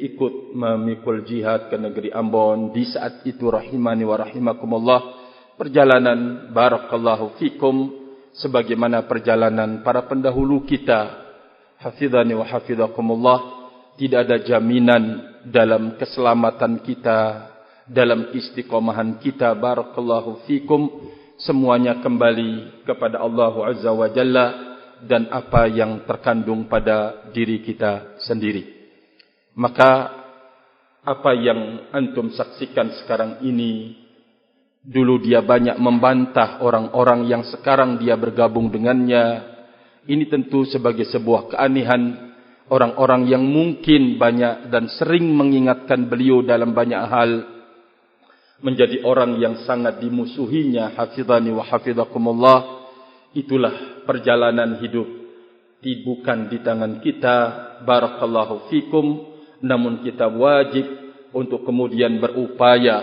ikut memikul jihad ke negeri Ambon. Di saat itu, rahimani wa rahimakumullah, perjalanan, barakallahu fikum, sebagaimana perjalanan para pendahulu kita, hafizani wa hafizakumullah, tidak ada jaminan dalam keselamatan kita, dalam istiqomahan kita, barakallahu fikum. Semuanya kembali kepada Allah Azza wa Jalla dan apa yang terkandung pada diri kita sendiri. Maka apa yang antum saksikan sekarang ini, dulu dia banyak membantah orang-orang yang sekarang dia bergabung dengannya. Ini tentu sebagai sebuah keanehan orang-orang yang mungkin banyak dan sering mengingatkan beliau dalam banyak hal. menjadi orang yang sangat dimusuhinya. Hafizani wa hafizakumullah. Itulah perjalanan hidup. Bukan di tangan kita, barakallahu fikum, namun kita wajib untuk kemudian berupaya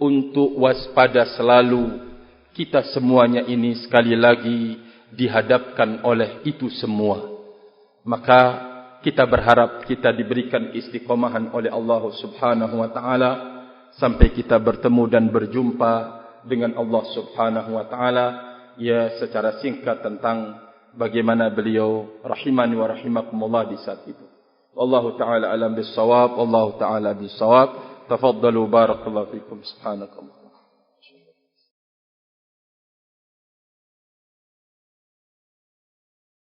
untuk waspada selalu. Kita semuanya ini sekali lagi dihadapkan oleh itu semua. Maka kita berharap kita diberikan istiqomahan oleh Allah Subhanahu wa taala sampai kita bertemu dan berjumpa dengan Allah Subhanahu wa taala. Ya, secara singkat tentang bagaimana beliau rahimani wa rahimakumullah di saat itu. Wallahu taala alam bis-shawab, wallahu taala bis-shawab. Tafaddalu barakallahu fikum. Subhanakallah.